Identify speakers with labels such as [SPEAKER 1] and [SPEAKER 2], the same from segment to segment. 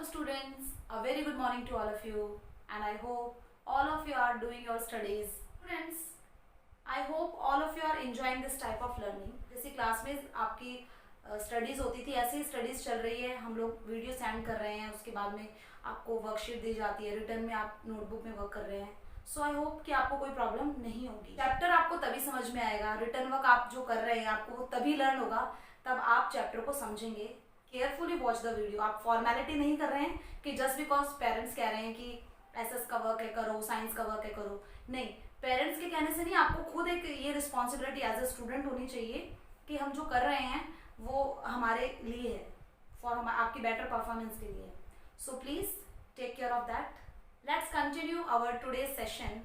[SPEAKER 1] Hello students, a very good morning to all of you and I hope all of you are doing your studies. Students, I hope all of you are enjoying this type of learning. जैसे class में आपकी studies होती थी ऐसे ही studies चल रही है. हम लोग वीडियो सेंड कर रहे हैं, उसके बाद में आपको वर्कशीट दी जाती है, रिटर्न में आप नोटबुक में वर्क कर रहे हैं. सो आई होप कि आपको कोई प्रॉब्लम नहीं होगी. चैप्टर आपको तभी समझ में आएगा, रिटर्न वर्क आप जो कर रहे हैं आपको वो तभी लर्न होगा, तब आप चैप्टर को समझेंगे. Carefully watch the video. आप फॉर्मेलिटी नहीं कर रहे हैं कि जस्ट बिकॉज पेरेंट्स कह रहे हैं कि एसएस का वर्क है करो, साइंस का वर्क है करो. नहीं, पेरेंट्स के कहने से नहीं, आपको खुद एक ये रिस्पॉन्सिबिलिटी एज ए स्टूडेंट होनी चाहिए कि हम जो कर रहे हैं वो हमारे लिए है, फॉर आपकी बेटर परफॉर्मेंस के लिए. So please take care of that. Let's continue our today session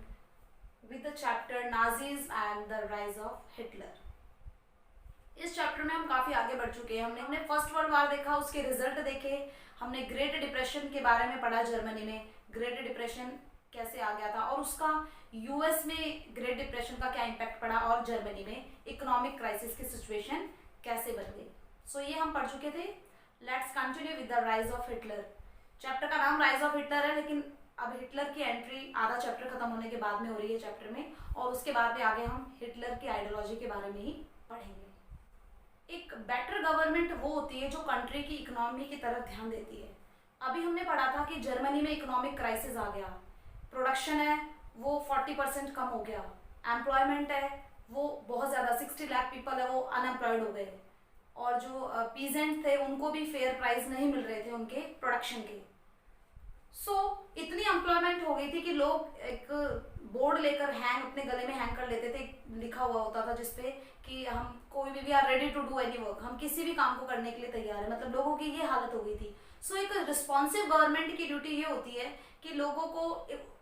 [SPEAKER 1] with the chapter Nazis and the rise of Hitler. इस चैप्टर में हम काफ़ी आगे बढ़ चुके हैं. हमने फर्स्ट वर्ल्ड वार देखा, उसके रिजल्ट देखे, हमने ग्रेट डिप्रेशन के बारे में पढ़ा. जर्मनी में ग्रेट डिप्रेशन कैसे आ गया था और उसका यूएस में ग्रेट डिप्रेशन का क्या इम्पैक्ट पड़ा और जर्मनी में इकोनॉमिक क्राइसिस की सिचुएशन कैसे बन गई. सो ये हम पढ़ चुके थे. Let's continue with the rise of Hitler. Chapter का नाम राइज ऑफ हिटलर है, लेकिन अब हिटलर की एंट्री आधा चैप्टर खत्म होने के बाद में हो रही है चैप्टर में, और उसके बाद में आगे हम हिटलर की आइडियोलॉजी के बारे में ही पढ़ेंगे. एक बेटर गवर्नमेंट वो होती है जो कंट्री की इकोनॉमी की तरफ ध्यान देती है. अभी हमने पढ़ा था कि जर्मनी में इकोनॉमिक क्राइसिस आ गया, प्रोडक्शन है वो 40% कम हो गया, एम्प्लॉयमेंट है वो बहुत ज़्यादा 60 लाख पीपल है वो अनएम्प्लॉयड हो गए, और जो पीजेंट थे उनको भी फेयर प्राइस नहीं मिल रहे थे उनके प्रोडक्शन के. इतनी एम्प्लॉयमेंट हो गई थी कि लोग एक बोर्ड लेकर हैंग अपने गले में हैंग कर लेते थे. लिखा हुआ होता था जिसपे कि हम कोई भी are ready to do any work, हम किसी भी काम को करने के लिए तैयार है. मतलब लोगों की ये हालत हो गई थी. एक रिस्पॉन्सिव गवर्नमेंट की ड्यूटी ये होती है कि लोगों को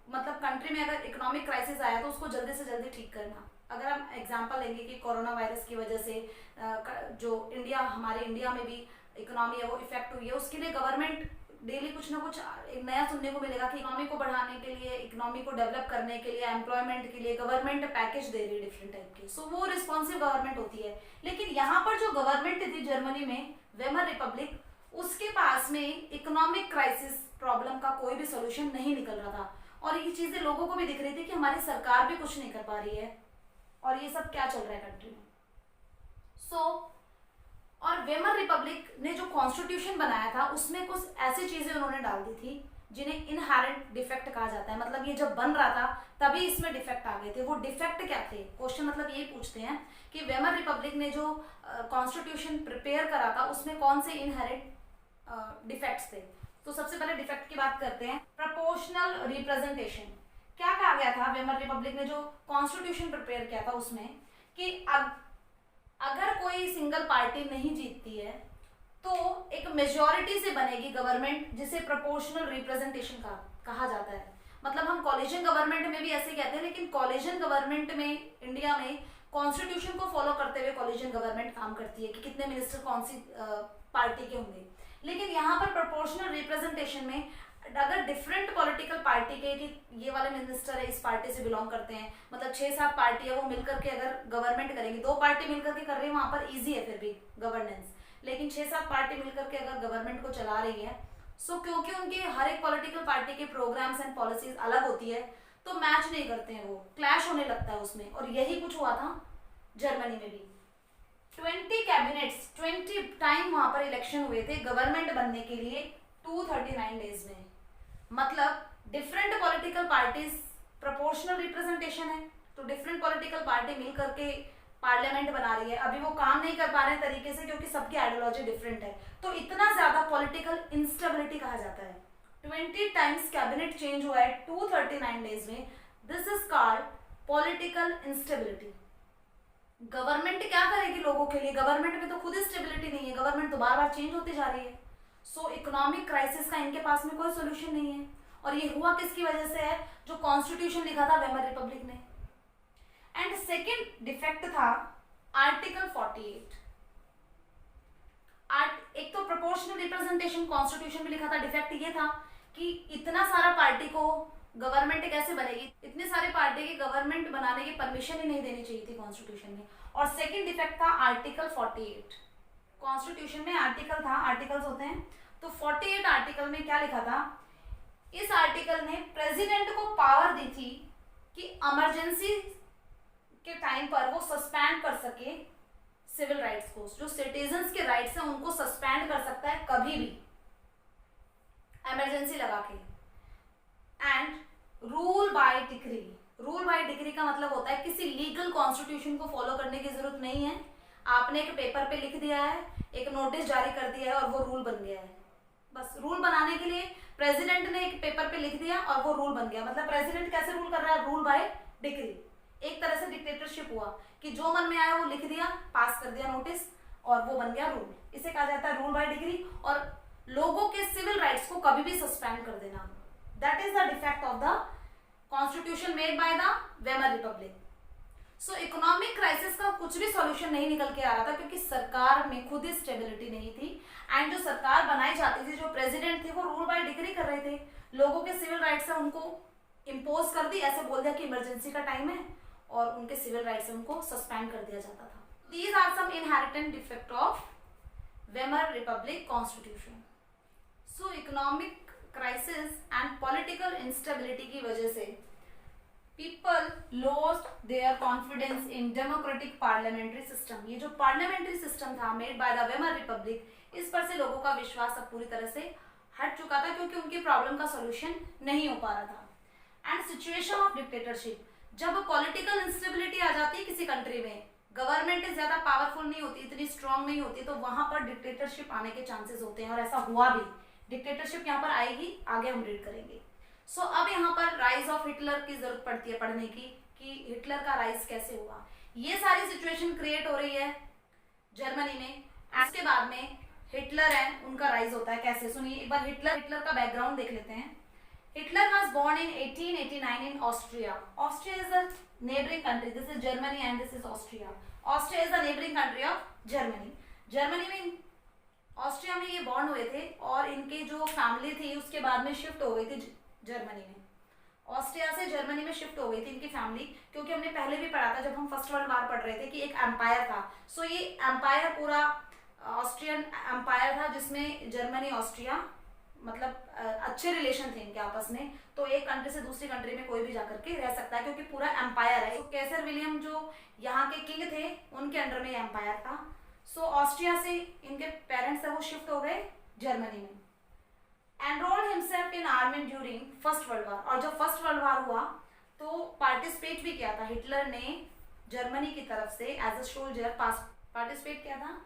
[SPEAKER 1] मतलब कंट्री में अगर इकोनॉमिक क्राइसिस आया तो उसको जल्दी से जल्दी ठीक करना. अगर हम एग्जांपल लेंगे कि कोरोना वायरस की वजह से जो हमारे इंडिया में भी इकोनॉमी है वो इफेक्ट हुई है, उसके लिए गवर्नमेंट डेली कुछ ना कुछ नया सुनने को मिलेगा कि इकोनॉमी को बढ़ाने के लिए, इकोनॉमी को डेवलप करने के लिए, एम्प्लॉयमेंट के लिए गवर्नमेंट पैकेज दे रही है डिफरेंट टाइप के. वो रिस्पॉन्सिव गवर्नमेंट होती है. लेकिन यहाँ पर जो गवर्नमेंट थी जर्मनी में, वेमर रिपब्लिक, उसके पास में इकोनॉमिक क्राइसिस प्रॉब्लम का कोई भी सोल्यूशन नहीं निकल रहा था. और ये चीजें लोगों को भी दिख रही थी कि हमारी सरकार भी कुछ नहीं कर पा रही है और ये सब क्या चल रहा है कंट्री में. और वेमर रिपब्लिक ने जो कॉन्स्टिट्यूशन बनाया था उसमें कुछ ऐसी चीजें उन्होंने डाल दी थी जिन्हें इनहेरेंट डिफेक्ट कहा जाता है. मतलब ये जब बन रहा था तभी इसमें डिफेक्ट आ गए थे. वो डिफेक्ट क्या थे? क्वेश्चन मतलब ये पूछते हैं कि वेमर रिपब्लिक ने जो कॉन्स्टिट्यूशन प्रिपेयर करा था उसमें कौन से इनहेरेंट डिफेक्ट्स थे. तो सबसे पहले डिफेक्ट की बात करते हैं. Proportional representation. क्या कहा गया था वेमर रिपब्लिक ने जो कॉन्स्टिट्यूशन प्रिपेयर किया था उसमें कि अगर कोई सिंगल पार्टी नहीं जीतती है तो एक मेजॉरिटी से बनेगी गवर्नमेंट, जिसे प्रोपोर्शनल रिप्रेजेंटेशन कहा जाता है. मतलब हम कॉलेजियन गवर्नमेंट में भी ऐसे कहते हैं, लेकिन कॉलेजियन गवर्नमेंट में इंडिया में कॉन्स्टिट्यूशन को फॉलो करते हुए कॉलेजियन गवर्नमेंट काम करती है कि कितने मिनिस्टर कौन सी पार्टी के होंगे. लेकिन यहाँ पर प्रोपोर्शनल रिप्रेजेंटेशन में अगर डिफरेंट पॉलिटिकल पार्टी के कि ये वाले मिनिस्टर है इस पार्टी से बिलोंग करते हैं, मतलब 6-7 पार्टी है वो मिलकर के अगर गवर्नमेंट करेंगी, 2 पार्टी मिलकर के कर रही है वहां पर इजी है फिर भी गवर्नेंस, लेकिन 6-7 पार्टी मिलकर के अगर गवर्नमेंट को चला रही है क्योंकि उनके हर एक पॉलिटिकल पार्टी के प्रोग्राम्स एंड पॉलिसीज अलग होती है तो मैच नहीं करते हैं, वो क्लैश होने लगता है उसमें. और यही कुछ हुआ था जर्मनी में भी. 20 कैबिनेट्स 20 टाइम वहां पर इलेक्शन हुए थे गवर्नमेंट बनने के लिए 239 डेज में. मतलब different political parties, proportional representation है तो डिफरेंट पॉलिटिकल पार्टी मिल करके पार्लियामेंट बना रही है. अभी वो काम नहीं कर पा रहे तरीके से क्योंकि सबकी आइडियोलॉजी डिफरेंट है. तो इतना ज्यादा पॉलिटिकल इंस्टेबिलिटी कहा जाता है. 20 टाइम्स कैबिनेट चेंज हुआ है 239 डेज में. This is called political instability. Government क्या करेगी लोगों के लिए? गवर्नमेंट में तो खुद स्टेबिलिटी नहीं है, गवर्नमेंट तो बार बार चेंज होती जा रही है. इकोनॉमिक क्राइसिस का इनके पास में कोई सोल्यूशन नहीं है. और ये हुआ किसकी वजह से है? जो कॉन्स्टिट्यूशन लिखा था वेमर रिपब्लिक ने. एंड सेकेंड डिफेक्ट था आर्टिकल 48. एक तो प्रोपोर्शनल रिप्रेजेंटेशन कॉन्स्टिट्यूशन में लिखा था, डिफेक्ट ये था कि इतना सारा पार्टी को गवर्नमेंट कैसे बनेगी, इतने सारे पार्टी की गवर्नमेंट बनाने की परमिशन ही नहीं देनी चाहिए थी कॉन्स्टिट्यूशन में. और सेकेंड डिफेक्ट था आर्टिकल 48. कॉन्स्टिट्यूशन में आर्टिकल था, आर्टिकल्स होते हैं, तो 48 आर्टिकल में क्या लिखा था, इस आर्टिकल ने प्रेसिडेंट को पावर दी थी कि इमरजेंसी के टाइम पर वो सस्पेंड कर सके सिविल राइट्स को, जो सिटीजन्स के राइट्स हैं उनको सस्पेंड कर सकता है कभी भी इमरजेंसी लगा के। And rule by decree, rule by decree का मतलब होता है किसी लीगल कॉन्स्टिट्यूशन को फॉलो करने की जरूरत नहीं है, आपने एक पेपर पे लिख दिया है, एक नोटिस जारी कर दिया है और वो रूल बन गया है। बस रूल बनाने के लिए प्रेसिडेंट ने एक पेपर पे लिख दिया और वो रूल बन गया। मतलब प्रेसिडेंट कैसे रूल कर रहा है, रूल बाय डिक्री। एक तरह से डिक्टेटरशिप हुआ कि जो मन में आया वो लिख दिया, पास कर दिया नोटिस और वो बन गया रूल। इसे कहा जाता है रूल बाय डिक्री। और लोगों के सिविल राइट्स को कभी भी सस्पेंड कर देना, that is the defect of the constitution made by the Weimar Republic. So economic crisis का कुछ भी सॉल्यूशन नहीं निकल के आ रहा था क्योंकि सरकार में खुद ही स्टेबिलिटी नहीं थी। एंड जो सरकार बनाई जाती थी, जो प्रेसिडेंट थे, वो रूल बाय डिक्री कर रहे थे। लोगों के सिविल राइट्स है उनको इम्पोज कर दी, ऐसे बोल दिया कि इमरजेंसी का टाइम है, और उनके सिविल राइट्स है उनको सस्पेंड कर दिया जाता था। These are some inherent defect of Weimar Republic constitution. So economic crisis and political instability की वजह से people lost their confidence in democratic parliamentary system. ये जो पार्लियामेंट्री सिस्टम था made by the Weimar Republic, इस पर से लोगों का विश्वास अब पूरी तरह से हट चुका था क्योंकि उनकी प्रॉब्लम का सॉल्यूशन नहीं हो पा रहा था। एंड सिचुएशन ऑफ डिक्टेटरशिप, जब पॉलिटिकल इंस्टेबिलिटी आ जाती है किसी कंट्री में, गवर्नमेंट ज्यादा पावरफुल नहीं होती, इतनी स्ट्रांग नहीं होती, तो वहां पर डिक्टेटरशिप आने के चांसेस होते हैं और ऐसा हुआ भी। डिक्टेटरशिप यहाँ पर आएगी, आगे हम रीड करेंगे। सो अब यहाँ पर राइज ऑफ हिटलर की जरूरत पड़ती है पढ़ने की कि हिटलर का राइज कैसे हुआ। ये सारी सिचुएशन क्रिएट हो रही है जर्मनी में। इसके बाद में हिटलर है, उनका राइज होता है कैसे, सुनिए एक बार। हिटलर का बैकग्राउंड देख लेते हैं। Hitler was born in 1889 in Austria. Austria is a neighboring country. This is Germany and this is Austria. Austria is a neighboring country of Germany. Germany में, ऑस्ट्रिया में ये बॉर्न हुए थे और इनकी जो फैमिली थी उसके बाद में शिफ्ट हो गई थी जर्मनी में। ऑस्ट्रिया से जर्मनी में शिफ्ट हो गई थी इनकी फैमिली, क्योंकि हमने पहले भी पढ़ा था जब हम फर्स्ट वर्ल्ड वार पढ़ रहे थे कि एक एम्पायर था। सो ये एम्पायर पूरा ऑस्ट्रियन एम्पायर था जिसमें जर्मनी ऑस्ट्रिया मतलब अच्छे रिलेशन थे इनके आपस में। तो एक कंट्री से दूसरी कंट्री में कोई भी जाकर के रह सकता है क्योंकि पूरा एम्पायर है। तो कैसर विलियम जो यहाँ के किंग थे उनके अंडर में एम्पायर था। सो ऑस्ट्रिया से इनके पेरेंट्स है वो शिफ्ट हो गए जर्मनी में। Enrolled himself in army during first world war, और जब फर्स्ट वर्ल्ड वार हुआ तो पार्टिसिपेट भी किया था हिटलर ने जर्मनी की तरफ से एज अ सोल्जर पार्टिसिपेट किया था।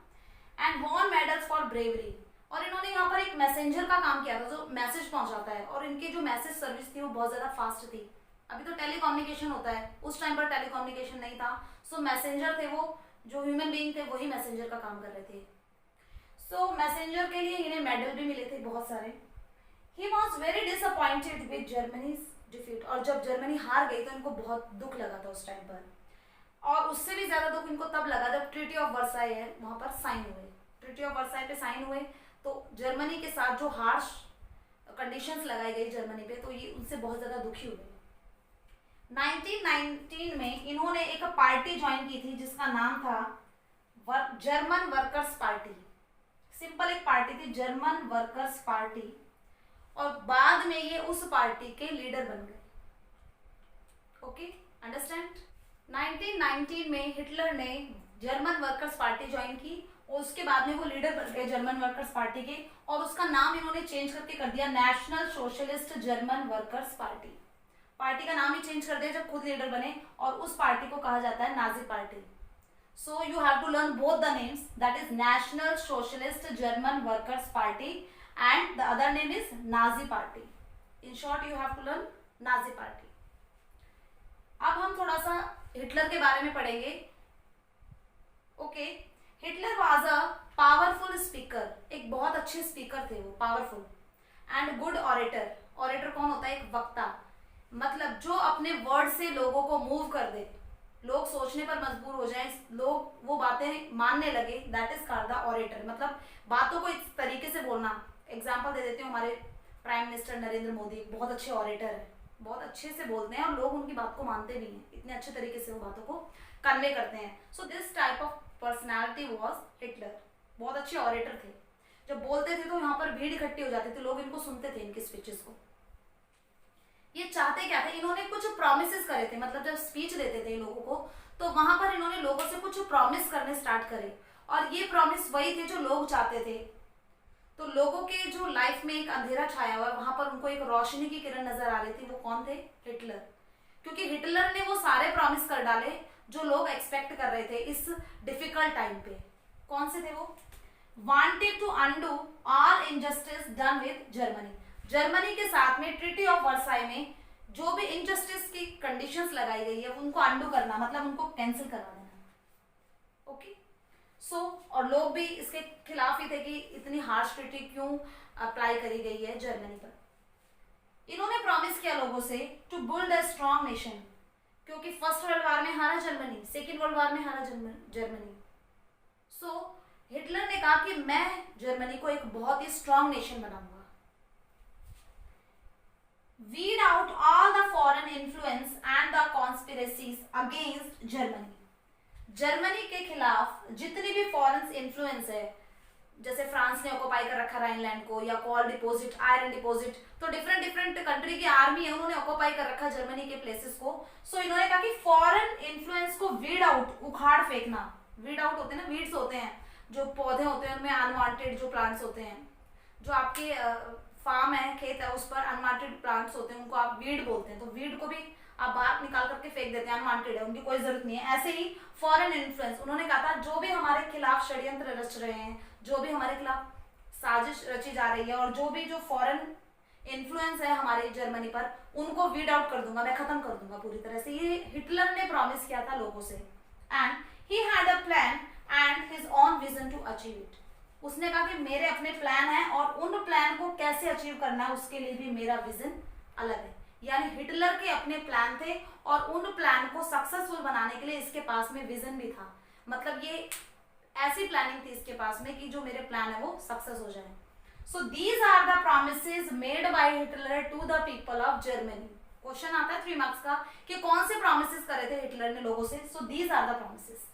[SPEAKER 1] And won medals for bravery, और इन्होंने यहाँ पर एक मैसेंजर का काम किया था जो मैसेज पहुंचाता है, और इनकी जो मैसेज सर्विस थी वो बहुत ज्यादा फास्ट थी। अभी तो टेलीकम्युनिकेशन होता है, उस टाइम पर टेलीकम्युनिकेशन नहीं था। सो मैसेंजर थे वो, जो ह्यूमन बीइंग थे वही मैसेंजर का काम कर रहे थे। सो मैसेंजर के लिए इन्हें मेडल भी मिले थे बहुत सारे। He was very disappointed with Germany's defeat, और जब जर्मनी हार गई तो इनको बहुत दुख लगा था उस टाइम पर। और उससे भी ज्यादा दुख इनको तब लगा जब ट्रीटी ऑफ वर्साई है वहां पर साइन हुए। ट्रीटी ऑफ वर्साई पे साइन हुए तो जर्मनी के साथ जो हार्श कंडीशंस लगाई गई जर्मनी पे, तो ये उनसे बहुत ज्यादा दुखी हुए। 1919 में इन्होंने एक पार्टी ज्वाइन की थी जिसका नाम था जर्मन वर्कर्स पार्टी। सिंपल एक पार्टी थी, जर्मन वर्कर्स पार्टी, और बाद में ये उस पार्टी के लीडर बन गए। Okay, understand. 1919 में हिटलर ने जर्मन वर्कर्स पार्टी ज्वाइन की और उसके बाद में वो लीडर बन गए जर्मन वर्कर्स पार्टी के, और उसका नाम इन्होंने चेंज करके कर दिया national Socialist German Workers party. Party का नाम ही चेंज कर दिया जब खुद लीडर बने, और उस पार्टी को कहा जाता है Nazi party. So you have to learn both the names, that is National Socialist German Workers Party and the other name is Nazi party. In short you have to learn Nazi party. अब हम थोड़ा सा Hitler के बारे में पढ़ेंगे। Okay, Hitler was a powerful speaker, एक बहुत अच्छे स्पीकर थे वो, powerful, and good orator. Orator कौन होता है? एक वक्ता, मतलब जो अपने वर्ड से लोगों को मूव कर दे, लोग सोचने पर मजबूर हो जाएं, लोग वो बातें मानने लगे, that is called the orator. मतलब बातों को इस तरीके से बोलना। एग्जाम्पल दे देती हूँ, हमारे प्राइम मिनिस्टर नरेंद्र मोदी बहुत अच्छे ऑरेटर है, बहुत अच्छे से बोलते हैं और लोग उनकी बात को मानते भी हैं, इतने अच्छे तरीके से वो बातों को कन्वे करते हैं। So this type of personality was Hitler, बहुत अच्छे ऑरेटर थे। जब बोलते थे तो यहाँ पर भीड़ इकट्ठी हो जाती थी, लोग इनको सुनते थे, इनकी स्पीचेस को। ये चाहते क्या थे, इन्होंने कुछ प्रॉमिसेस करे थे, मतलब जब स्पीच देते थे लोगों को तो वहां पर इन्होंने लोगों से कुछ प्रॉमिस करने स्टार्ट करे, और ये प्रॉमिस वही थे जो लोग चाहते थे। तो लोगों के जो लाइफ में एक अंधेरा छाया हुआ है, वहां पर उनको एक रोशनी की किरण नजर आ रही थी। वो कौन थे? हिटलर। क्योंकि हिटलर ने वो सारे प्रॉमिस कर डाले जो लोग एक्सपेक्ट कर रहे थे इस डिफिकल्ट टाइम पे। कौन से थे वो? Wanted to undo all injustice done with Germany. Germany के साथ में ट्रीटी ऑफ वर्साई में जो भी इनजस्टिस की कंडीशंस लगाई गई है उनको अंडू करना, मतलब उनको कैंसिल करवा देना। ओके सो और लोग भी इसके खिलाफ ही थे कि इतनी हार्श ट्रीटी क्यों अप्लाई करी गई है जर्मनी पर। इन्होंने प्रॉमिस किया लोगों से to build a strong nation, क्योंकि फर्स्ट वर्ल्ड वॉर में हारा जर्मनी, सेकेंड वर्ल्ड वॉर में हारा जर्मनी। सो हिटलर ने कहा कि मैं जर्मनी को एक बहुत ही स्ट्रॉन्ग नेशन बनाऊंगा। weed out all the foreign influence and the conspiracies against Germany. Germany के खिलाफ जितनी भी फॉरेन इन्फ्लुएंस है, जैसे फ्रांस ने ऑक्युपाई कर रखा राइनलैंड को, या कॉल डिपॉजिट, आयरन डिपॉजिट, तो डिफरेंट डिफरेंट कंट्री की आर्मी है, उन्होंने ऑक्युपाई कर रखा जर्मनी के प्लेसेस को। सो इन्होंने कहा कि फॉरेन इन्फ्लुएंस को वीड आउट, उखाड़ फेंकना। वीड आउट होते हैं ना, वीड्स होते हैं जो पौधे होते हैं, उनमें अनवांटेड जो प्लांट्स होते हैं, जो आपके फार्म है, खेत है, उस पर अनवांटेड प्लांट्स होते हैं, उनको आप वीड बोलते हैं। तो वीड को भी आप बाहर निकाल करके फेंक देते हैं, अनवांटेड है, उनकी कोई जरूरत नहीं है। ऐसे ही फॉरेन इन्फ्लुएंस, उन्होंने कहा था जो भी हमारे खिलाफ षड्यंत्र रच रहे हैं, जो भी हमारे खिलाफ साजिश रची जा रही है, और जो भी जो फॉरेन इन्फ्लुएंस है हमारे जर्मनी पर, उनको वीड आउट कर दूंगा, मैं खत्म कर दूंगा पूरी तरह से। ये हिटलर ने प्रॉमिस किया था लोगों से, and he had a plan and his own vision to achieve it. उसने कहा कि मेरे अपने प्लान हैं और उन प्लान को कैसे अचीव करना है उसके लिए भी मेरा विजन अलग है। यानी हिटलर के अपने प्लान थे और उन प्लान को सक्सेसफुल बनाने के लिए इसके पास में विजन भी था। मतलब ये ऐसी प्लानिंग थी इसके पास में कि जो मेरे प्लान है वो सक्सेस हो जाए। So these are the promises made by Hitler to the people of Germany. Question आता है 3 मार्क्स का कि कौन से प्रॉमिसेस करे थे हिटलर ने लोगों से। So these are the promises.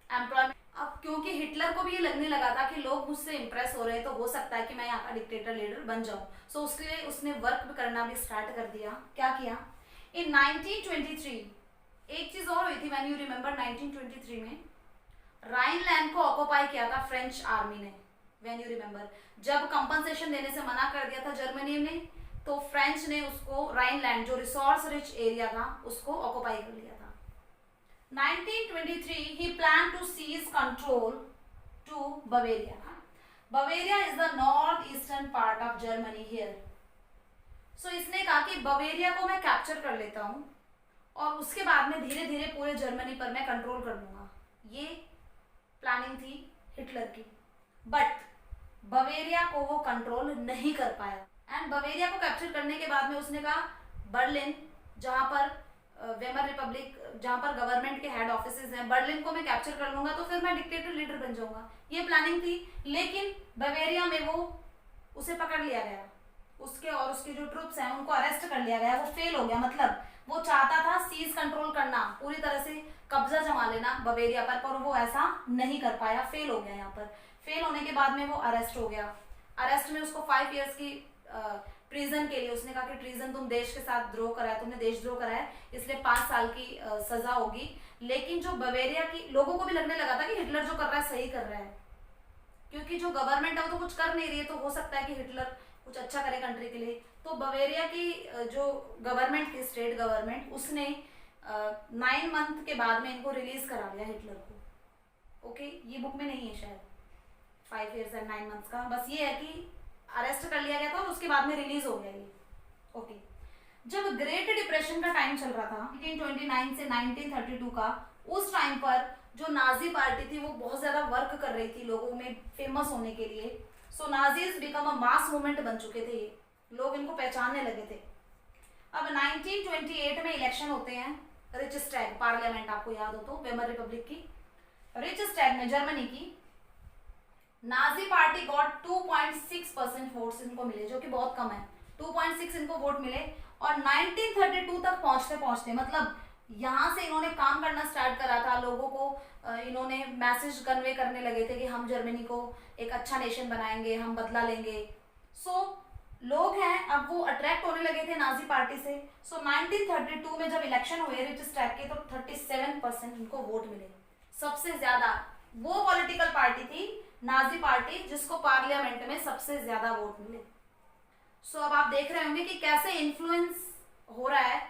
[SPEAKER 1] Employment, अब क्योंकि हिटलर को भी ये लगने लगा था कि लोग मुझसे इंप्रेस हो रहे हैं, तो हो सकता है कि मैं यहाँ का डिक्टेटर लीडर बन जाऊं। सो उसके लिए उसने वर्क करना भी स्टार्ट कर दिया। क्या किया? इन 1923 एक चीज और हुई थी, व्हेन यू रिमेंबर, 1923 में राइनलैंड को ऑक्युपाई किया था फ्रेंच आर्मी ने। व्हेन यू रिमेंबर, जब कंपनसेशन देने से मना कर दिया था जर्मनी ने, तो फ्रेंच ने उसको राइनलैंड, जो रिसोर्स रिच एरिया था, उसको ऑक्युपाई कर लिया था। 1923 he planned to seize control to Bavaria. Bavaria is the northeastern part of Germany here. So इसने कहा कि बवेरिया को मैं कैप्चर कर लेता हूँ और उसके बाद में धीरे धीरे पूरे जर्मनी पर मैं कंट्रोल कर लूंगा। ये प्लानिंग थी हिटलर की, बट बवेरिया को वो कंट्रोल नहीं कर पाया। एंड बवेरिया को कैप्चर करने के बाद में उसने कहा बर्लिन, जहां पर वेमर रिपब्लिक, जहां पर गवर्नमेंट के हेड ऑफिसेज हैं, बर्लिन को मैं कैप्चर कर लूंगा तो फिर मैं डिक्टेटर लीडर बन जाऊंगा। ये प्लानिंग थी, लेकिन बवेरिया में वो उसे पकड़ लिया गया, उसके और उसके जो ट्रूप्स हैं उनको अरेस्ट कर लिया गया। वो फेल हो गया, मतलब वो चाहता था सीज कंट्रोल करना, पूरी तरह से कब्जा जमा लेना बवेरिया पर वो ऐसा नहीं कर पाया, फेल हो गया। यहाँ पर फेल होने के बाद में वो अरेस्ट हो गया। अरेस्ट में उसको 5 इयर्स की प्रिजन के लिए, उसने कहा कि ट्रीजन, तुम देश के साथ द्रोह करा है, तुमने देशद्रोह करा है, इसलिए 5 साल की सजा होगी। लेकिन जो बवेरिया की लोगों को भी लगने लगा था कि हिटलर जो कर रहा है सही कर रहा है, क्योंकि जो गवर्नमेंट है वो तो कुछ कर नहीं रही है, तो हो सकता है कि हिटलर कुछ अच्छा करे कंट्री के लिए। तो बवेरिया की जो गवर्नमेंट थी, स्टेट गवर्नमेंट, उसने 9 मंथ के बाद में इनको रिलीज करा दिया हिटलर को। ओके, ये बुक में नहीं है शायद 5 years and 9 months का, बस ये है कि अरेस्ट कर लिया गया था और उसके बाद में रिलीज हो गया ये। ओके, जब ग्रेट डिप्रेशन का टाइम चल रहा था 1929 से 1932 का, उस टाइम पर जो नाजी पार्टी थी वो बहुत ज्यादा वर्क कर रही थी लोगों में फेमस होने के लिए। So Nazis become a mass movement बन चुके थे, लोग इनको पहचानने लगे थे। अब 1928 में इलेक्शन होते हैं, रिचस्टैग पार्लियामेंट, आपको याद हो तो, वेमर रिपब्लिक की रिचस्टैग में जर्मनी की नाजी पार्टी गॉट 2.6% वोट्स इनको मिले, जो कि बहुत कम है। 2.6 इनको वोट मिले और 1932 तक पहुंचते पहुंचते, मतलब यहाँ से इन्होंने काम करना स्टार्ट करा था, लोगों को इन्होंने मैसेज कन्वे करने लगे थे कि हम जर्मनी को एक अच्छा नेशन बनाएंगे, हम बदला लेंगे। सो लोग हैं अब वो अट्रैक्ट होने लगे थे नाजी पार्टी से। सो 1932 में जब इलेक्शन हुए रिचस्टैग के, तो 37% इनको वोट मिले, सबसे ज्यादा। वो पॉलिटिकल पार्टी थी नाजी पार्टी जिसको पार्लियामेंट में सबसे ज्यादा वोट मिले। सो अब आप देख रहे होंगे कि कैसे इन्फ्लुएंस हो रहा है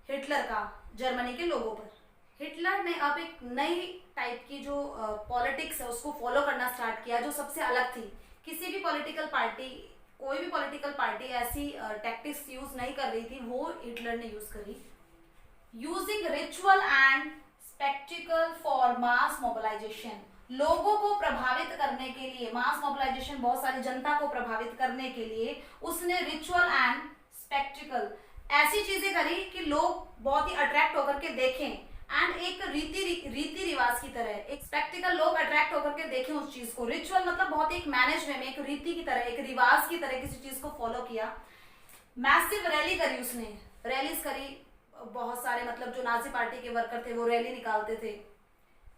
[SPEAKER 1] हिटलर का जर्मनी के लोगों पर। हिटलर ने अब एक नई टाइप की जो पॉलिटिक्स है उसको फॉलो करना स्टार्ट किया, जो सबसे अलग थी। किसी भी पॉलिटिकल पार्टी, कोई भी पॉलिटिकल पार्टी ऐसी टैक्टिक्स यूज नहीं कर रही थी, वो हिटलर ने यूज करी। Using ritual and spectacle for mass mobilization, लोगों को प्रभावित करने के लिए, मास मोबिलाइजेशन, बहुत सारी जनता को प्रभावित करने के लिए उसने रिचुअल एंड स्पेक्टिकल ऐसी चीजें करी कि लोग बहुत ही अट्रैक्ट होकर के देखें, एंड एक रीति रिवाज की तरह, एक स्पेक्टिकल, लोग अट्रैक्ट होकर के देखें उस चीज को। रिचुअल मतलब बहुत एक मैनेज में, एक रीति की तरह, एक रिवाज की तरह किसी चीज को फॉलो किया। मैसिव रैली करी उसने, रैलीज करी बहुत सारे, मतलब जो नाजी पार्टी के वर्कर थे वो रैली निकालते थे।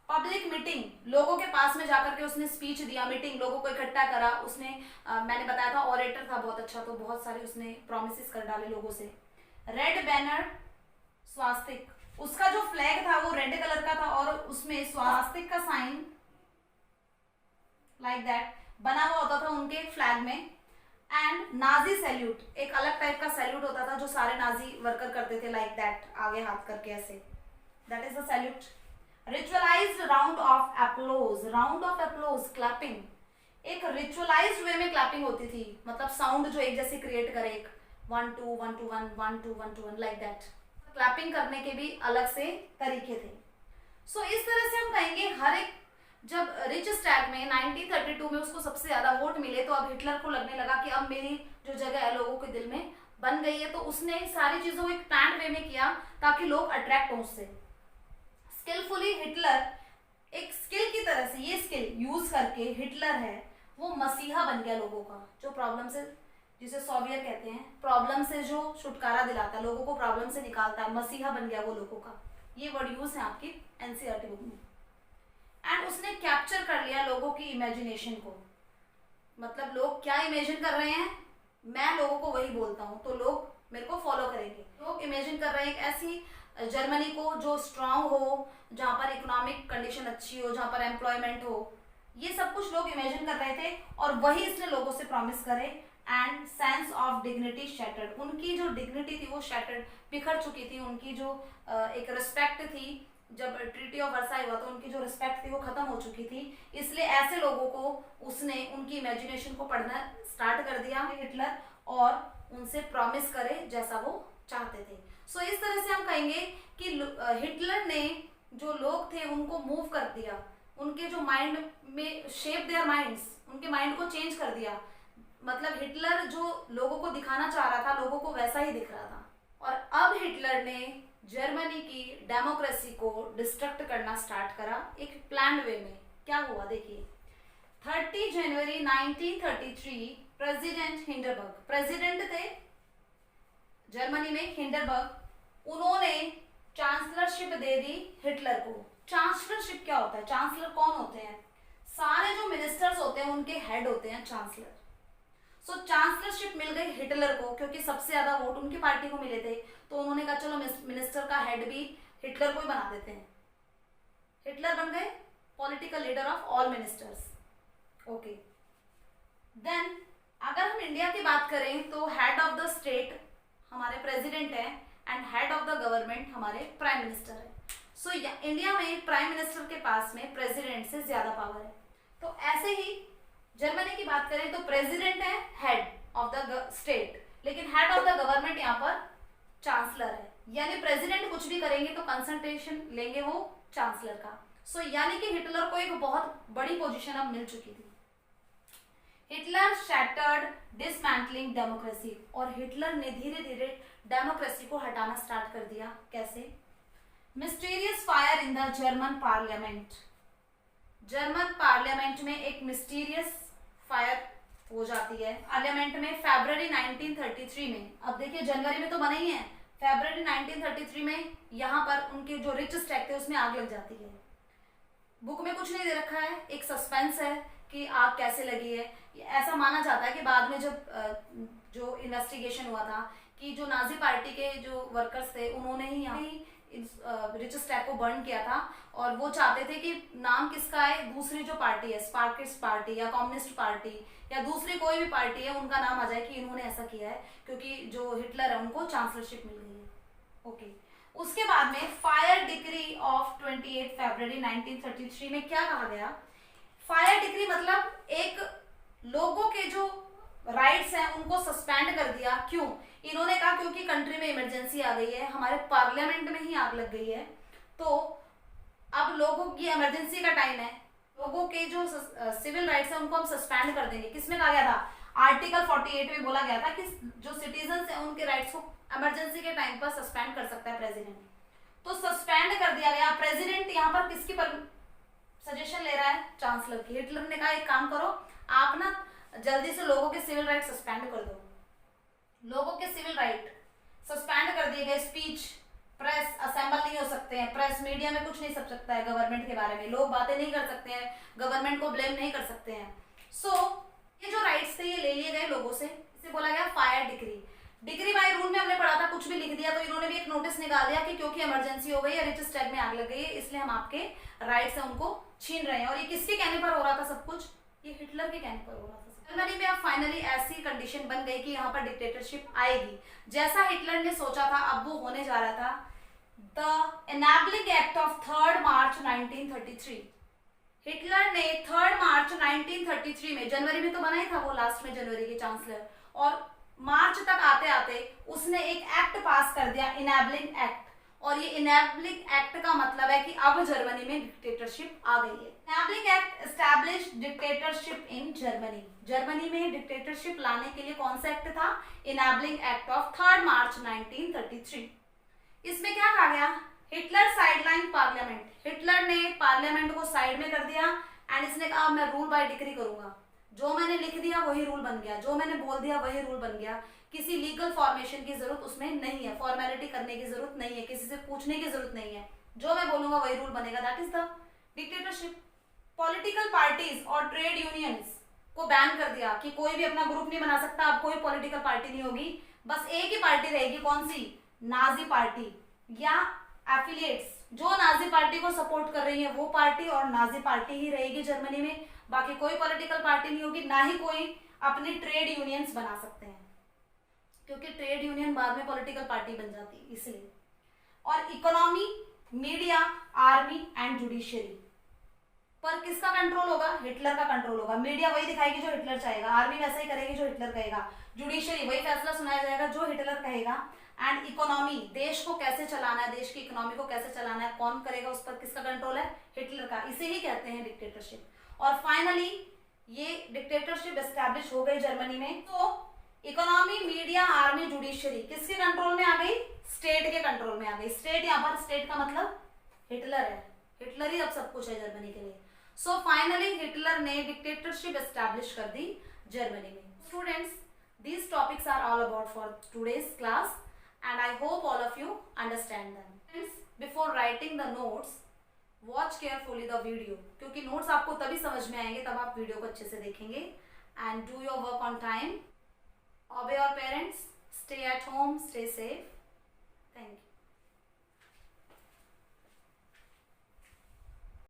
[SPEAKER 1] पब्लिक मीटिंग, लोगों के पास में जाकर के उसने स्पीच दिया, मीटिंग, लोगों को इकट्ठा करा उसने। मैंने बताया था ऑरेटर था बहुत अच्छा, तो बहुत सारे उसने प्रोमिस कर डाले लोगों से। रेड बैनर, स्वास्तिक, उसका जो फ्लैग था वो रेड कलर का था और उसमें स्वास्तिक का साइन लाइक दैट बना हुआ होता था उनके फ्लैग में। एंड नाजी सैल्यूट, एक अलग टाइप का सैल्यूट होता था जो सारे नाजी वर्कर करते थे, लाइक दैट, आगे हाथ करके ऐसे, that is the salute. Ritualised round of applause, round of applause, clapping, एक रिचुअलाइज्ड वे में क्लैपिंग होती थी, मतलब साउंड जो एक जैसे क्रिएट करे, एक 1 2 1 2 1 1 2 1 2 1 लाइक दैट। क्लैपिंग करने के भी अलग से तरीके थे। सो इस तरह से हम कहेंगे हर एक, जब रिचस्टैग में 1932 में उसको सबसे ज्यादा वोट मिले, तो अब हिटलर को लगने लगा कि अब मेरी जो जगह है लोगों के दिल में बन गई है। तो उसने सारी चीजों को एक प्लान वे में किया ताकि लोग अट्रैक्ट हो उससे। स्किलफुली हिटलर, एक स्किल की तरह से ये स्किल यूज करके हिटलर है वो मसीहा बन गया लोगों का, जो प्रॉब्लम से, जिसे सॉवियर कहते हैं, प्रॉब्लम से जो छुटकारा दिलाता है, लोगों को प्रॉब्लम से निकालता है, मसीहा बन गया वो लोगों का। ये वर्ड यूज है आपकी एनसीईआरटी बुक में। एंड उसने कैप्चर कर लिया लोगों की इमेजिनेशन को, मतलब लोग क्या इमेजिन कर रहे हैं, मैं लोगों को वही बोलता हूँ तो लोग मेरे को फॉलो करेंगे। लोग इमेजिन कर रहे हैं एक ऐसी जर्मनी को जो स्ट्रांग हो, जहाँ पर इकोनॉमिक कंडीशन अच्छी हो, जहाँ पर एम्प्लॉयमेंट हो, ये सब कुछ लोग इमेजिन कर रहे थे और वही इसने लोगों से प्रॉमिस करे। And sense of dignity shattered, उनकी जो डिग्निटी थी वो शैटर्ड, बिखर चुकी थी, उनकी जो एक रिस्पेक्ट थी, जब ट्रीटी ऑफ वर्साई हुआ तो उनकी जो रिस्पेक्ट थी वो खत्म हो चुकी थी। इसलिए ऐसे लोगों को उसने उनकी इमेजिनेशन को पढ़ना स्टार्ट कर दिया हिटलर, और उनसे प्रॉमिस करे जैसा वो चाहते थे। सो इस तरह से हम कहेंगे कि हिटलर ने जो लोग थे उनको मूव कर दिया, उनके जो माइंड में, शेप देयर माइंड्स, उनके माइंड को चेंज कर दिया। मतलब हिटलर जो लोगों को दिखाना चाह रहा था लोगों को वैसा ही दिख रहा था। और अब हिटलर ने जर्मनी की डेमोक्रेसी को डिस्ट्रक्ट करना स्टार्ट करा एक प्लान वे में। क्या हुआ देखिए, 30 जनवरी 1933 प्रेसिडेंट हिंडरबर्ग, प्रेसिडेंट थे जर्मनी में हिंडरबर्ग, उन्होंने चांसलरशिप दे दी हिटलर को। चांसलरशिप क्या होता है, चांसलर कौन होते हैं, सारे जो मिनिस्टर्स होते हैं उनके हेड होते हैं चांसलर। सो चांसलरशिप मिल गई हिटलर को क्योंकि सबसे ज्यादा वोट उनकी पार्टी को मिले थे, तो उन्होंने कहा चलो मिनिस्टर का हेड भी हिटलर को ही बना देते हैं। हिटलर बन गए political leader of all ministers. Okay, then अगर हम इंडिया की बात करें तो हेड ऑफ द स्टेट हमारे प्रेसिडेंट है and head of the government हमारे प्राइम मिनिस्टर है। सो इंडिया में प्राइम मिनिस्टर के पास में प्रेसिडेंट से ज्यादा पावर है। तो ऐसे ही जर्मनी की बात करें तो प्रेसिडेंट है हेड ऑफ द स्टेट, लेकिन हेड ऑफ द गवर्नमेंट यहाँ पर चांसलर है, यानी प्रेसिडेंट कुछ भी करेंगे तो कंसल्टेशन लेंगे वो चांसलर का। सो यानी कि हिटलर को एक बहुत बड़ी पोजीशन अब मिल चुकी थी। हिटलर शैटर्ड डिसमैंटलिंग डेमोक्रेसी, और हिटलर ने धीरे धीरे डेमोक्रेसी को हटाना स्टार्ट कर दिया। कैसे, mysterious fire in the German parliament, German parliament में एक मिस्टीरियस फायर हो जाती है पार्लियामेंट में फरवरी 1933 में। अब देखिए जनवरी में तो बना ही है, फरवरी 1933 में यहाँ पर उनके जो रिच स्टैक थे उसमें आग लग जाती है। बुक में कुछ नहीं दे रखा है, एक सस्पेंस है कि आग कैसे लगी है। ऐसा माना जाता है कि बाद में जब जो इन्वेस्टिगेशन हुआ था कि जो नाजी पार्टी के जो वर्कर्स थे उन्होंने ही यहाँ रिच स्टैक को बर्न किया था, और वो चाहते थे कि नाम किसका है, दूसरी जो पार्टी है स्पार्किस्ट पार्टी या कम्युनिस्ट पार्टी या दूसरी कोई भी पार्टी है उनका नाम आ जाए कि इन्होंने ऐसा किया है, क्योंकि जो हिटलर है उनको चांसलरशिप मिल गई है। ओके, उसके बाद में फायर डिक्री ऑफ 28 फरवरी 1933 में क्या कहा गया? फायर डिक्री मतलब एक लोगों के जो राइट्स हैं उनको सस्पेंड कर दिया। क्यों? इन्होंने कहा क्योंकि कंट्री में इमरजेंसी आ गई है, हमारे पार्लियामेंट में ही आग लग गई है, तो अब लोगों की इमरजेंसी का टाइम है, लोगों के जो सिविल राइट्स हैं उनको हम सस्पेंड कर देंगे। किसमें कहा गया था? आर्टिकल 48 में बोला गया था कि जो सिटीजन है उनके राइट्स को इमरजेंसी के टाइम पर सस्पेंड कर सकता है प्रेसिडेंट। तो सस्पेंड कर दिया गया। प्रेसिडेंट यहाँ पर किसकी सजेशन ले रहा है? चांसलर की। हिटलर ने कहा एक काम करो, आप ना जल्दी से लोगों के सिविल राइट सस्पेंड कर दो। लोगों के सिविल राइट सस्पेंड कर दिए गए। स्पीच, प्रेस असेंबल नहीं हो सकते हैं, प्रेस मीडिया में कुछ नहीं सब सकता है गवर्नमेंट के बारे में, लोग बातें नहीं कर सकते हैं, गवर्नमेंट को ब्लेम नहीं कर सकते हैं। ये जो राइट्स थे ये ले लिए गए लोगों से, इसे बोला गया fire decree. Decree by rule में हमने पढ़ा था, कुछ भी लिख दिया तो इन्होंने भी एक नोटिस निकाल दिया कि क्योंकि इमरजेंसी हो गई है, रिच स्टैक में आग लग गई है, इसलिए हम आपके राइट्स है उनको छीन रहे हैं। और ये किसके कहने पर हो रहा था सब कुछ? ये हिटलर के कहने पर हो रहा था। जर्मनी में अब फाइनली ऐसी कंडीशन बन गई कि यहाँ पर डिक्टेटरशिप आएगी, जैसा हिटलर ने सोचा था अब वो होने जा रहा था। The enabling act of 3 March 1933। Hitler ने 3 मार्च 1933 में, जनवरी में तो बना ही था वो लास्ट में जनवरी के चांसलर, और मार्च तक आते आते उसने एक एक्ट पास कर दिया, इनेबलिंग एक्ट। और ये इनेबलिंग एक्ट का मतलब है कि अब जर्मनी में डिक्टेटरशिप आ गई है। Enabling act establish dictatorship in Germany. Germany में डिक्टेटरशिप लाने के लिए कौन सा एक्ट था? इनेबलिंग एक्ट ऑफ 3 मार्च 1933। इसमें क्या कहा गया? Hitler sideline parliament. हिटलर ने पार्लियामेंट को साइड में कर दिया एंड इसने कहा मैं रूल बाय डिक्री करूंगा, जो मैंने लिख दिया वही रूल बन गया, जो मैंने बोल दिया वही रूल बन गया। किसी लीगल फॉर्मेशन की जरूरत उसमें नहीं है, फॉर्मेलिटी करने की जरूरत नहीं है, किसी से पूछने की जरूरत नहीं है, जो मैं बोलूंगा वही रूल बनेगा। That is the dictatorship. Political parties और ट्रेड यूनियंस को बैन कर दिया कि कोई भी अपना ग्रुप नहीं बना सकता, अब कोई पॉलिटिकल पार्टी नहीं होगी, बस एक ही पार्टी रहेगी। कौन सी? नाजी पार्टी या एफिलिएट्स, जो नाजी पार्टी को सपोर्ट कर रही है वो पार्टी और नाजी पार्टी ही रहेगी जर्मनी में, बाकी कोई पॉलिटिकल पार्टी नहीं होगी, ना ही कोई अपनी ट्रेड यूनियंस बना सकते हैं, क्योंकि ट्रेड यूनियन बाद में पॉलिटिकल पार्टी बन जाती है इसलिए। और economy, media, army and judiciary पर किसका कंट्रोल होगा? हिटलर का कंट्रोल होगा। मीडिया वही दिखाएगी जो हिटलर चाहेगा, आर्मी वैसा ही करेगी जो हिटलर कहेगा, जुडिशियरी वही फैसला सुनाया जाएगा जो हिटलर कहेगा, एंड इकोनॉमी, देश को कैसे चलाना है, देश की इकोनॉमी को कैसे चलाना है, कौन करेगा, उस पर किसका कंट्रोल है? हिटलर का। इसे ही कहते हैं डिक्टेटरशिप। और फाइनली ये डिक्टेटरशिप एस्टैब्लिश हो गई जर्मनी में। तो इकोनॉमी, मीडिया, आर्मी, जुडिशियरी किसके कंट्रोल में आ गई? स्टेट के कंट्रोल में आ गई। स्टेट यहाँ पर, स्टेट का मतलब हिटलर है, हिटलर ही अब सब कुछ है जर्मनी के लिए। सो फाइनली हिटलर ने डिक्टेटरशिप एस्टैब्लिश कर दी जर्मनी में। Students, these topics are all about for today's class and I hope all of you understand them. Friends, before writing the notes, watch carefully the video, क्योंकि notes आपको तभी समझ में आएंगे तब आप वीडियो को अच्छे से देखेंगे। And do your work on time. Obey your parents. Stay at home. Stay safe. Thank you.